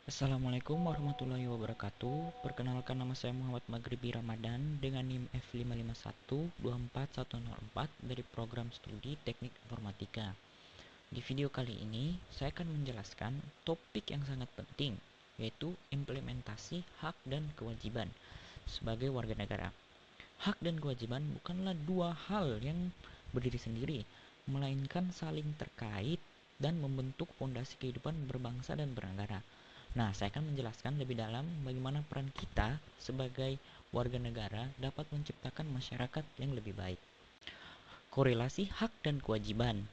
Assalamualaikum warahmatullahi wabarakatuh. Perkenalkan, nama saya Muhammad Maghribi Ramadan dengan NIM F551241104 dari program studi Teknik Informatika. Di video kali ini, saya akan menjelaskan topik yang sangat penting, yaitu implementasi hak dan kewajiban sebagai warga negara. Hak dan kewajiban bukanlah dua hal yang berdiri sendiri, melainkan saling terkait dan membentuk fondasi kehidupan berbangsa dan bernegara. Nah, saya akan menjelaskan lebih dalam bagaimana peran kita sebagai warga negara dapat menciptakan masyarakat yang lebih baik. Korelasi hak dan kewajiban.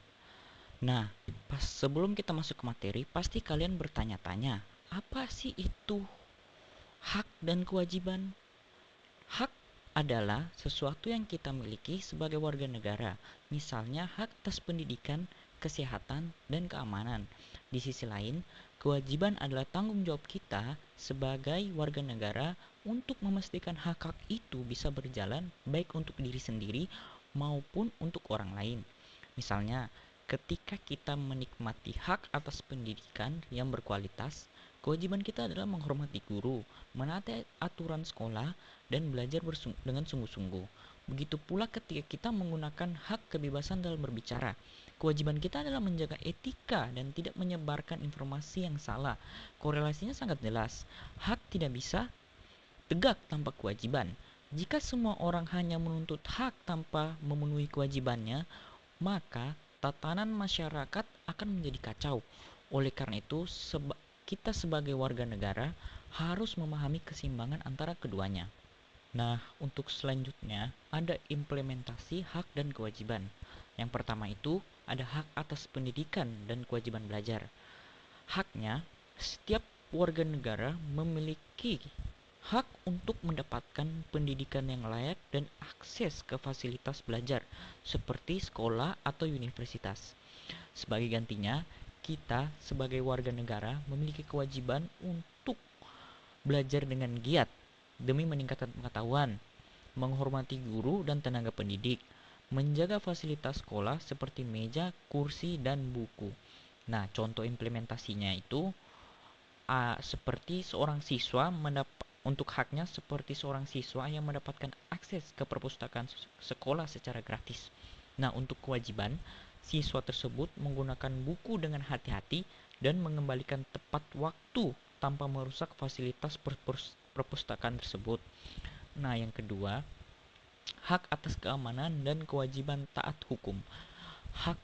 Nah, sebelum kita masuk ke materi, pasti kalian bertanya-tanya, apa sih itu hak dan kewajiban? Hak adalah sesuatu yang kita miliki sebagai warga negara, misalnya hak atas pendidikan, kesehatan, dan keamanan. Di sisi lain, kewajiban adalah tanggung jawab kita sebagai warga negara untuk memastikan hak-hak itu bisa berjalan baik untuk diri sendiri maupun untuk orang lain. Misalnya, ketika kita menikmati hak atas pendidikan yang berkualitas, kewajiban kita adalah menghormati guru, menaati aturan sekolah, dan belajar dengan sungguh-sungguh. Begitu pula ketika kita menggunakan hak kebebasan dalam berbicara. Kewajiban kita adalah menjaga etika dan tidak menyebarkan informasi yang salah. Korelasinya sangat jelas. Hak tidak bisa tegak tanpa kewajiban. Jika semua orang hanya menuntut hak tanpa memenuhi kewajibannya, maka tatanan masyarakat akan menjadi kacau. Oleh karena itu, kita sebagai warga negara harus memahami keseimbangan antara keduanya. Nah, untuk selanjutnya ada implementasi hak dan kewajiban. Yang pertama itu ada hak atas pendidikan dan kewajiban belajar. Haknya, setiap warga negara memiliki hak untuk mendapatkan pendidikan yang layak dan akses ke fasilitas belajar seperti sekolah atau universitas. Sebagai gantinya, kita sebagai warga negara memiliki kewajiban untuk belajar dengan giat demi meningkatkan pengetahuan, menghormati guru dan tenaga pendidik, menjaga fasilitas sekolah seperti meja, kursi, dan buku. Nah, contoh implementasinya itu seperti seorang siswa untuk haknya seperti seorang siswa yang mendapatkan akses ke perpustakaan sekolah secara gratis. Nah, untuk kewajiban, siswa tersebut menggunakan buku dengan hati-hati dan mengembalikan tepat waktu tanpa merusak fasilitas perpustakaan tersebut. Nah, yang kedua, hak atas keamanan dan kewajiban taat hukum. Hak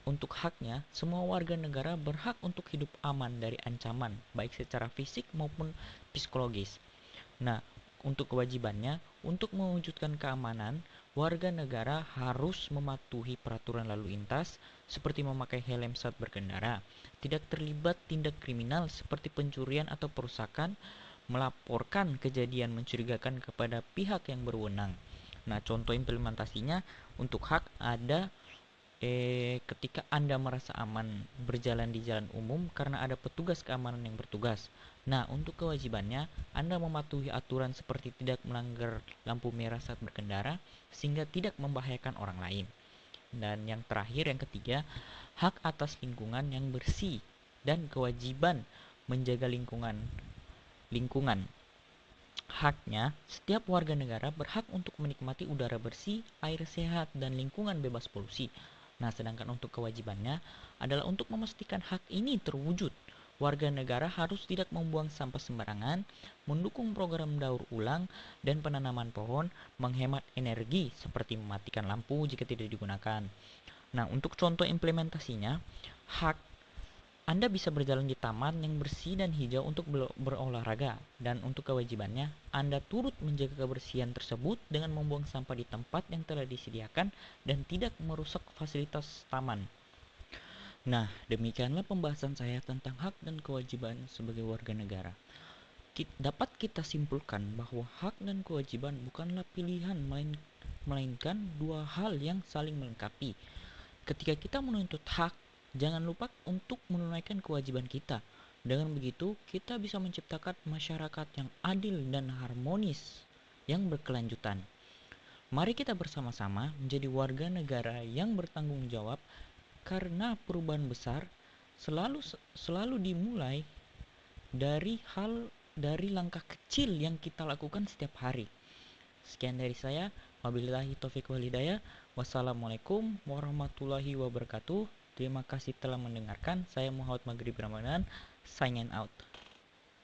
Untuk haknya, semua warga negara berhak untuk hidup aman dari ancaman, baik secara fisik maupun psikologis. Nah, untuk kewajibannya, untuk mewujudkan keamanan, warga negara harus mematuhi peraturan lalu lintas seperti memakai helm saat berkendara, tidak terlibat tindak kriminal seperti pencurian atau perusakan, melaporkan kejadian mencurigakan kepada pihak yang berwenang. Nah, contoh implementasinya untuk hak ada ketika Anda merasa aman berjalan di jalan umum karena ada petugas keamanan yang bertugas. Nah, untuk kewajibannya, Anda mematuhi aturan seperti tidak melanggar lampu merah saat berkendara sehingga tidak membahayakan orang lain. Dan yang terakhir, yang ketiga, hak atas lingkungan yang bersih dan kewajiban menjaga lingkungan. Haknya, setiap warga negara berhak untuk menikmati udara bersih, air sehat, dan lingkungan bebas polusi. Nah, sedangkan untuk kewajibannya adalah untuk memastikan hak ini terwujud. Warga negara harus tidak membuang sampah sembarangan, mendukung program daur ulang dan penanaman pohon, menghemat energi seperti mematikan lampu jika tidak digunakan. Nah, untuk contoh implementasinya, hak Anda bisa berjalan di taman yang bersih dan hijau untuk berolahraga, dan untuk kewajibannya, Anda turut menjaga kebersihan tersebut dengan membuang sampah di tempat yang telah disediakan dan tidak merusak fasilitas taman. Nah, demikianlah pembahasan saya tentang hak dan kewajiban sebagai warga negara. Dapat kita simpulkan bahwa hak dan kewajiban bukanlah pilihan, melainkan dua hal yang saling melengkapi. Ketika kita menuntut hak, jangan lupa untuk menunaikan kewajiban kita. Dengan begitu, kita bisa menciptakan masyarakat yang adil dan harmonis yang berkelanjutan. Mari kita bersama-sama menjadi warga negara yang bertanggung jawab karena perubahan besar selalu dimulai dari langkah kecil yang kita lakukan setiap hari. Sekian dari saya. Wabillahi taufiq wal hidayah. Wassalamualaikum warahmatullahi wabarakatuh. Terima kasih telah mendengarkan. Saya Muhammad Maghrib Ramadan, signing out.